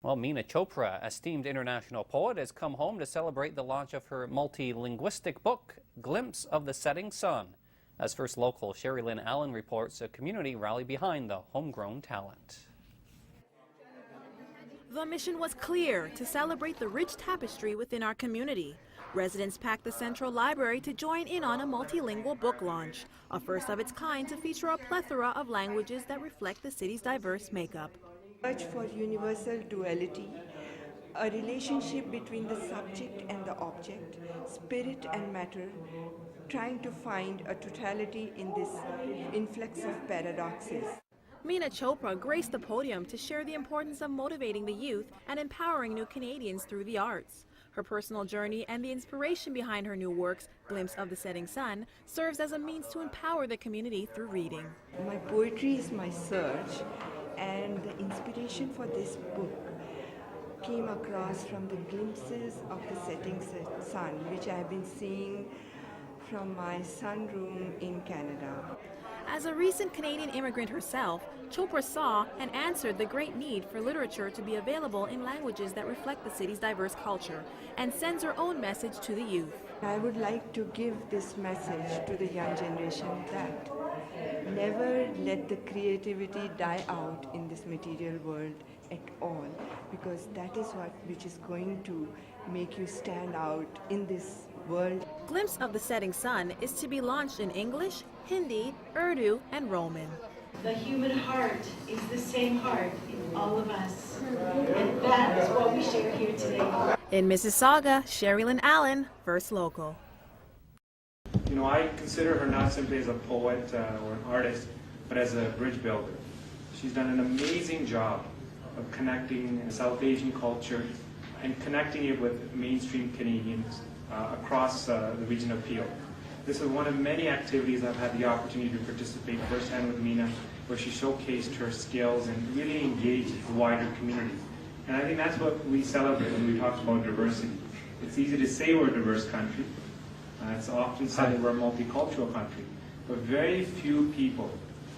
Well, Meena Chopra, esteemed international poet, has come home to celebrate the launch of her multilinguistic book, Glimpse of the Setting Sun. As First Local Sherry Lynn Allen reports, a community rallied behind the homegrown talent. The mission was clear: to celebrate the rich tapestry within our community. Residents packed the Central Library to join in on a multilingual book launch, a first of its kind to feature a plethora of languages that reflect the city's diverse makeup. Search for universal duality, a relationship between the subject and the object, spirit and matter, trying to find a totality in this influx of paradoxes. Meena Chopra graced the podium to share the importance of motivating the youth and empowering new Canadians through the arts. Her personal journey and the inspiration behind her new works, Glimpse of the Setting Sun, serves as a means to empower the community through reading. My poetry is my search, and the inspiration for this book came across from the glimpses of the setting sun, which I have been seeing from my sunroom in Canada. As a recent Canadian immigrant herself, Chopra saw and answered the great need for literature to be available in languages that reflect the city's diverse culture, and sends her own message to the youth. I would like to give this message to the young generation that never let the creativity die out in this material world at all, because that is which is going to make you stand out in this world. Glimpse of the Setting Sun is to be launched in English, Hindi, Urdu, and Roman. The human heart is the same heart in all of us, and that is what we share here today. In Mississauga, Sherry Lynn Allen, First Local. You know, I consider her not simply as a poet or an artist, but as a bridge builder. She's done an amazing job of connecting South Asian culture and connecting it with mainstream Canadians across the region of Peel. This is one of many activities I've had the opportunity to participate firsthand with Meena, where she showcased her skills and really engaged the wider community. And I think that's what we celebrate when we talk about diversity. It's easy to say we're a diverse country. It's often said that we're a multicultural country. But very few people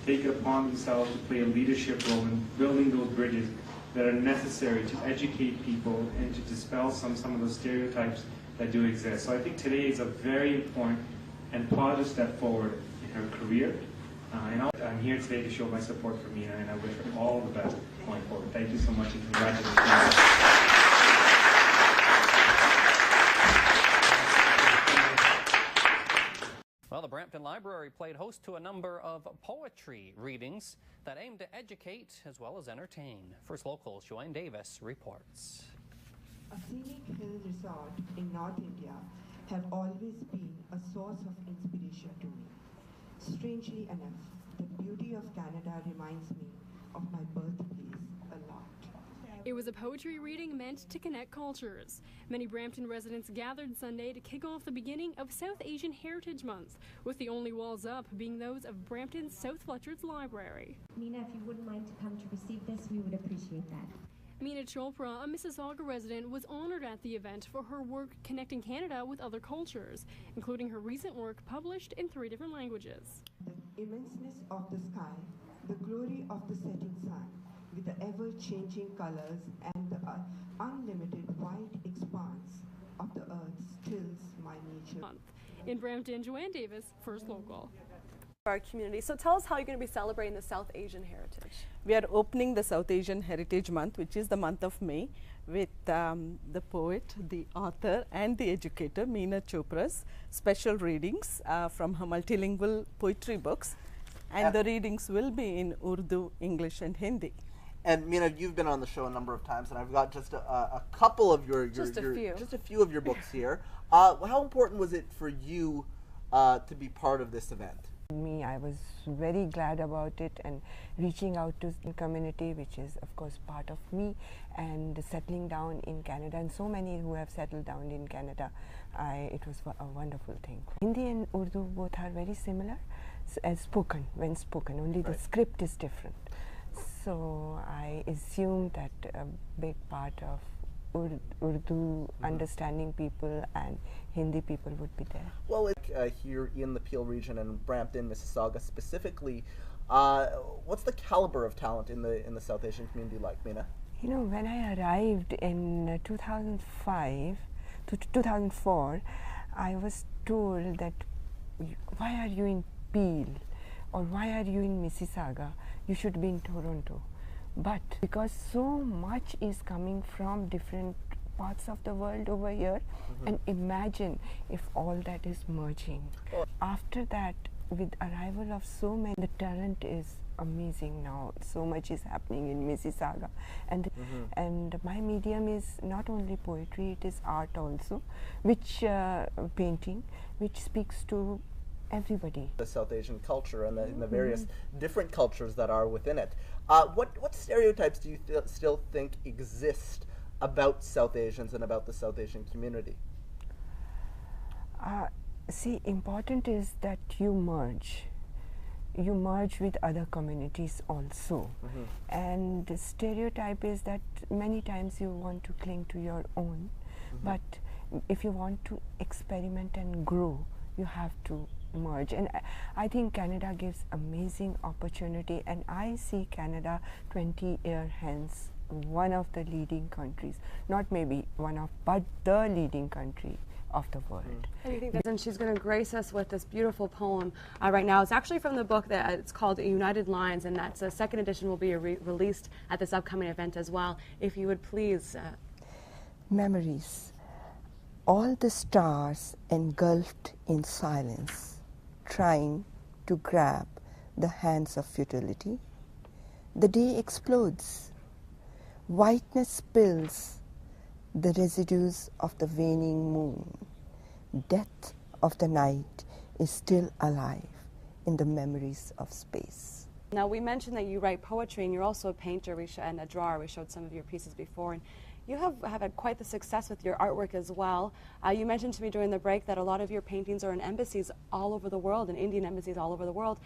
take it upon themselves to play a leadership role in building those bridges that are necessary to educate people and to dispel some of those stereotypes that do exist. So I think today is a very important and positive step forward in her career. And I'm here today to show my support for Meena, and I wish her all the best going forward. Thank you so much, and congratulations. Well, the Brampton Library played host to a number of poetry readings that aim to educate as well as entertain. First Local, Joanne Davis reports. A scenic hill resort in North India have always been a source of inspiration to me. Strangely enough, the beauty of Canada reminds me of my birthplace a lot. It was a poetry reading meant to connect cultures. Many Brampton residents gathered Sunday to kick off the beginning of South Asian Heritage Month, with the only walls up being those of Brampton's South Fletcher's Library. Meena, if you wouldn't mind to come to receive this, we would appreciate that. Meena Chopra, a Mississauga resident, was honored at the event for her work connecting Canada with other cultures, including her recent work published in 3 different languages. The immenseness of the sky, the glory of the setting sun, with the ever-changing colors and the unlimited wide expanse of the earth stills my nature. In Brampton, Joanne Davis, First Local. Our community. So tell us how you're going to be celebrating the South Asian heritage. We are opening the South Asian Heritage Month, which is the month of May, with the poet, the author and the educator Meena Chopra's special readings from her multilingual poetry books, and the readings will be in Urdu, English and Hindi. And Meena, you've been on the show a number of times, and I've got just a couple of just a few of your books here. How important was it for you to be part of this event? I was very glad about it, and reaching out to the community, which is of course part of me, and settling down in Canada, and so many who have settled down in Canada. It was a wonderful thing. Hindi and Urdu both are very similar as spoken, when spoken, only the script is different. So I assume that a big part of Urdu understanding people and Hindi people would be there. Well, here in the Peel region and Brampton, Mississauga specifically, what's the caliber of talent in the South Asian community like, Meena? You know, when I arrived in 2005 to 2004, I was told that why are you in Peel or why are you in Mississauga? You should be in Toronto. But because so much is coming from different parts of the world over here, and imagine if all that is merging. After that, with arrival of so many, the talent is amazing now. So much is happening in Mississauga, and my medium is not only poetry, it is art also, which painting, which speaks to everybody. The South Asian culture and the various different cultures that are within it. What stereotypes do you still think exist about South Asians and about the South Asian community? See, important is that you merge. You merge with other communities also. And the stereotype is that many times you want to cling to your own, but if you want to experiment and grow, you have to merge. And I think Canada gives amazing opportunity, and I see Canada 20 years hence one of the leading countries, not maybe one of, but the leading country of the world. And you think that, and she's going to grace us with this beautiful poem right now. It's actually from the book that it's called United Lines, and that's a second edition will be released at this upcoming event as well. If you would please. Memories. All the stars engulfed in silence, trying to grab the hands of futility. The day explodes. Whiteness spills the residues of the waning moon. Death of the night is still alive in the memories of space. Now, we mentioned that you write poetry, and you're also a painter and a drawer. We showed some of your pieces before, and you have had quite the success with your artwork as well. You mentioned to me during the break that a lot of your paintings are in embassies all over the world, in Indian embassies all over the world.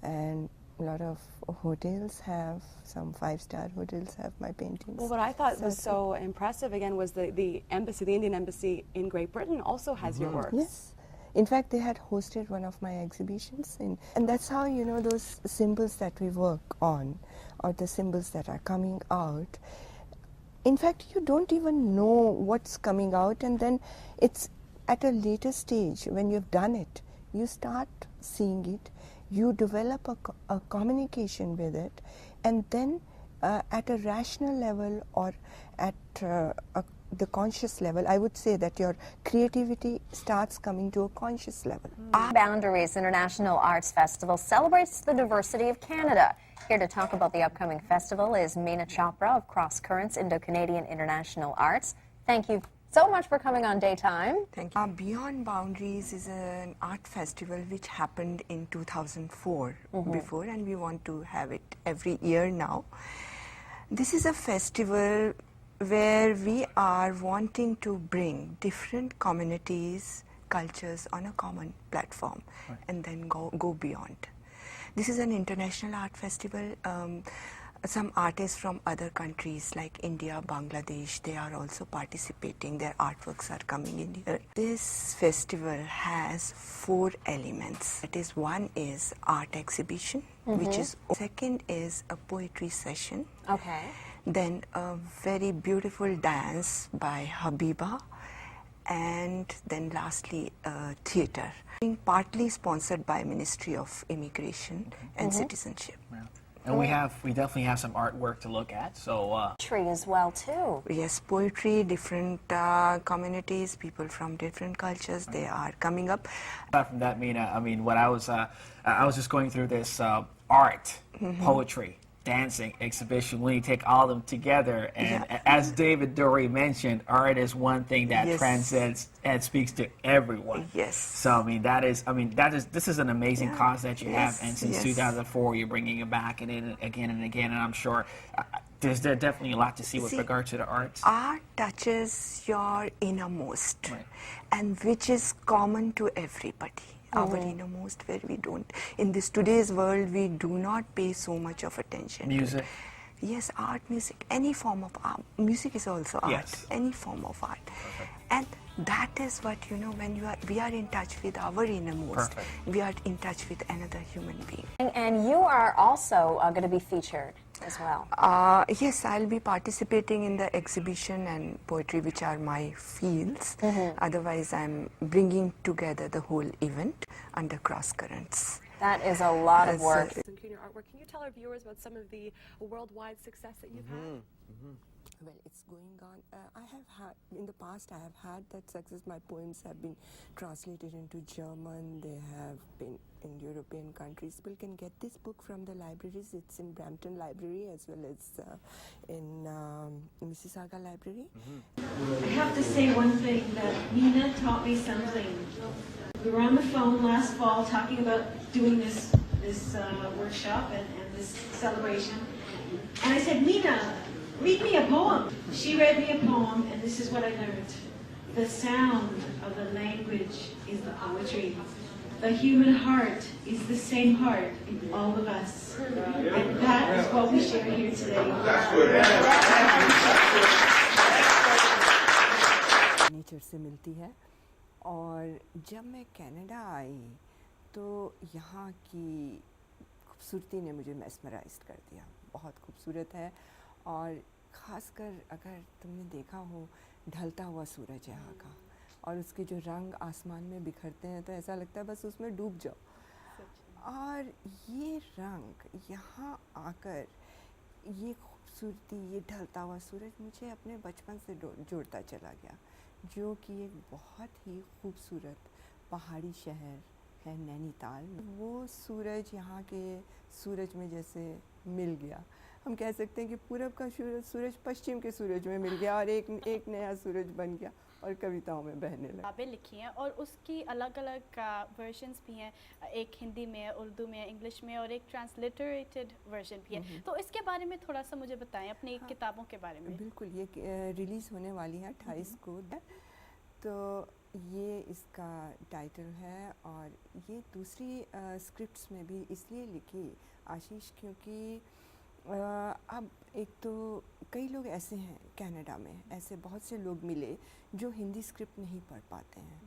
And a lot of hotels have, some 5-star hotels have my paintings. Well, what I thought was so impressive, again, was the embassy, the Indian embassy in Great Britain also has your works. Yes. In fact, they had hosted one of my exhibitions, and that's how, you know, those symbols that we work on, or the symbols that are coming out, in fact, you don't even know what's coming out, and then it's at a later stage, when you've done it, you start seeing it, you develop a communication with it, and then at a rational level or at the conscious level, I would say that your creativity starts coming to a conscious level. Boundaries International Arts Festival celebrates the diversity of Canada. Here to talk about the upcoming festival is Meena Chopra of Cross Currents Indo-Canadian International Arts. Thank you so much for coming on Daytime. Thank you. Beyond Boundaries is an art festival which happened in 2004 before, and we want to have it every year now. This is a festival where we are wanting to bring different communities, cultures on a common platform, and then go beyond. This is an international art festival. Some artists from other countries like India, Bangladesh, they are also participating. Their artworks are coming in here. This festival has 4 elements. That is, one is art exhibition, which is, second is a poetry session. Okay. Then a very beautiful dance by Habiba, and then lastly theatre, being partly sponsored by Ministry of Immigration and Citizenship. Yeah. And we definitely have some artwork to look at. So poetry as well too. Yes, poetry, different communities, people from different cultures, they are coming up. Apart from that, Meena, I mean, what I was just going through this art, poetry, dancing exhibition, when you take all of them together, and as David Dorey mentioned, art is one thing that transcends and speaks to everyone. Yes. So I mean this is an amazing cause that you have, and since 2004 you're bringing it back and again, and I'm sure there's definitely a lot to see with regard to the arts. Art touches your innermost, and which is common to everybody. Our innermost, where we don't, in this today's world, we do not pay so much of attention. Music. Yes, art, music, any form of art. Music is also art, any form of art. And that is what, you know, when we are in touch with our innermost, we are in touch with another human being. And you are also going to be featured as well? Yes, I'll be participating in the exhibition and poetry, which are my fields. Otherwise, I'm bringing together the whole event under Cross Currents. That is a lot of work. Including your artwork. Can you tell our viewers about some of the worldwide success that you've had? Well, it's going on. I have had, in the past, I have had that success. My poems have been translated into German. They have been in European countries. People can get this book from the libraries. It's in Brampton Library as well as in Mississauga Library. I have to say one thing, that Meena taught me something. We were on the phone last fall talking about doing this workshop and this celebration. And I said, Meena, read me a poem. She read me a poem, and this is what I learned. The sound of the language is the poetry. The human heart is the same heart in all of us. And that is what we share here today. Nature से मिलती है और जब मैं Canada आई तो यहाँ की खूबसूरती ने मुझे मेस्मराइज्ड कर दिया. बहुत खूबसूरत है और ख़ासकर अगर तुमने देखा हो ढलता हुआ सूरज यहाँ का और उसके जो रंग आसमान में बिखरते हैं तो ऐसा लगता है बस उसमें डूब जाओ. और ये रंग यहाँ आकर ये खूबसूरती, ये ढलता हुआ सूरज मुझे अपने बचपन से जोड़ता चला गया, जो कि एक बहुत ही खूबसूरत पहाड़ी शहर है नैनीताल. वो सूरज यहाँ के सूरज में जैसे मिल गया. हम कह सकते हैं कि पूरब का सूरज पश्चिम के सूरज में मिल गया और एक नया सूरज बन गया और कविताओं में बहने लगा. किताबें लिखी हैं और उसकी अलग अलग वर्जन्स भी हैं. एक हिंदी में, उर्दू में, इंग्लिश में और एक ट्रांसलिटरेटेड वर्जन भी है. तो इसके बारे में थोड़ा सा मुझे बताएं, अपनी किताबों के बारे में. बिल्कुल, ये रिलीज़ होने वाली है 28 को. तो ये इसका टाइटल है और ये दूसरी स्क्रिप्ट्स में भी इसलिए लिखी आशीष क्योंकि अब एक तो कई लोग ऐसे हैं कनाडा में, ऐसे बहुत से लोग मिले जो हिंदी स्क्रिप्ट नहीं पढ़ पाते हैं.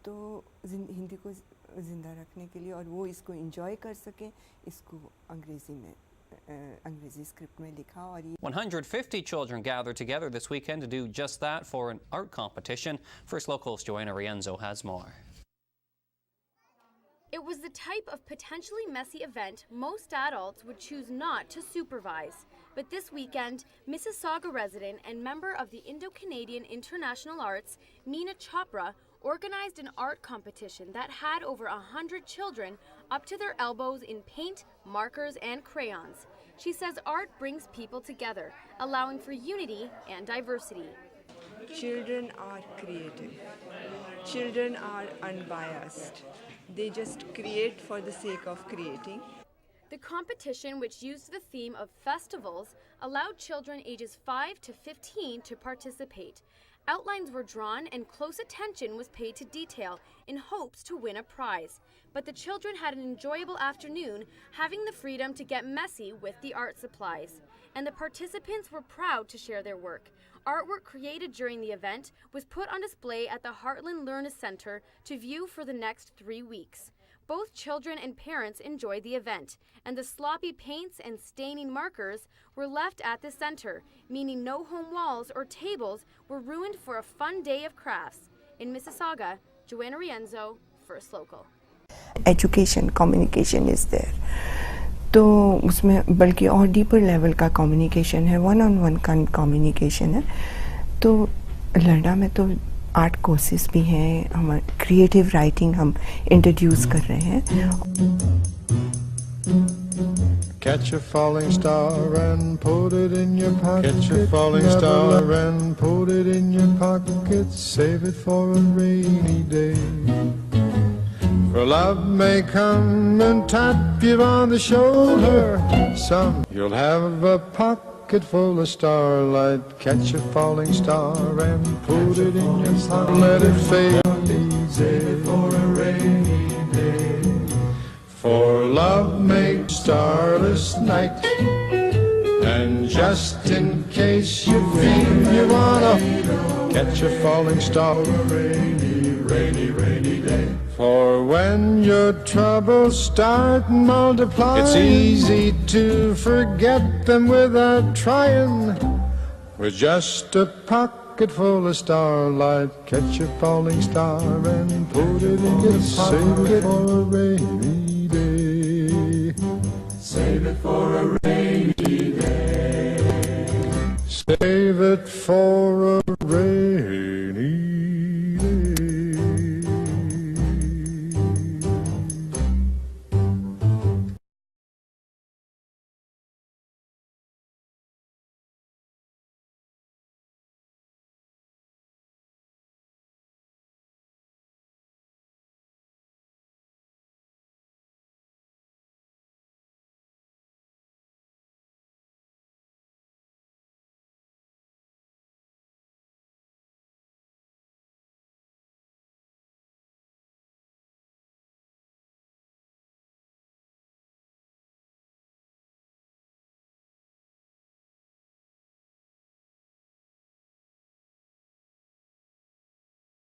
तो हिंदी को ज़िंदा रखने के लिए और वो इसको एंजॉय कर सकें, इसको अंग्रेज़ी स्क्रिप्ट में लिखा. और 150 children gathered together this weekend to do just that for an art competition. First Local's Joanna Rienzo has more. It was the type of potentially messy event most adults would choose not to supervise. But this weekend, Mississauga resident and member of the Indo-Canadian International Arts, Meena Chopra, organized an art competition that had over 100 children up to their elbows in paint, markers, and crayons. She says art brings people together, allowing for unity and diversity. Children are creative. Children are unbiased. They just create for the sake of creating. The competition, which used the theme of festivals, allowed children ages 5 to 15 to participate. Outlines were drawn and close attention was paid to detail in hopes to win a prize. But the children had an enjoyable afternoon, having the freedom to get messy with the art supplies. And the participants were proud to share their work. Artwork created during the event was put on display at the Heartland Learning Centre to view for the next 3 weeks. Both children and parents enjoyed the event, and the sloppy paints and staining markers were left at the center, meaning no home walls or tables were ruined for a fun day of crafts. In Mississauga, Joanna Rienzo, First Local. Education, communication is there. तो उसमें बल्कि और deeper level का communication है, one on one का communication है. तो लर्ना में तो आर्ट कोर्सेज भी हैं, हम क्रिएटिव राइटिंग हम इंट्रोड्यूस कर रहे हैं. Catch a falling star and put it in your pocket. Catch a falling star and put it in your pocket. Save it for a rainy day. For love may come and tap you on the shoulder. Some you'll have a pocket full of starlight. Catch a falling star and put it in your pocket. Let it fade easy for a rainy day. For love makes starless night. And just in case you feel you wanna catch a falling star, a rainy rainy, rainy day. For when your troubles start multiplying, it's easy to forget them without trying. With just a pocket full of starlight, catch a falling star and put it in your pocket. Save it for a rainy day. Save it for a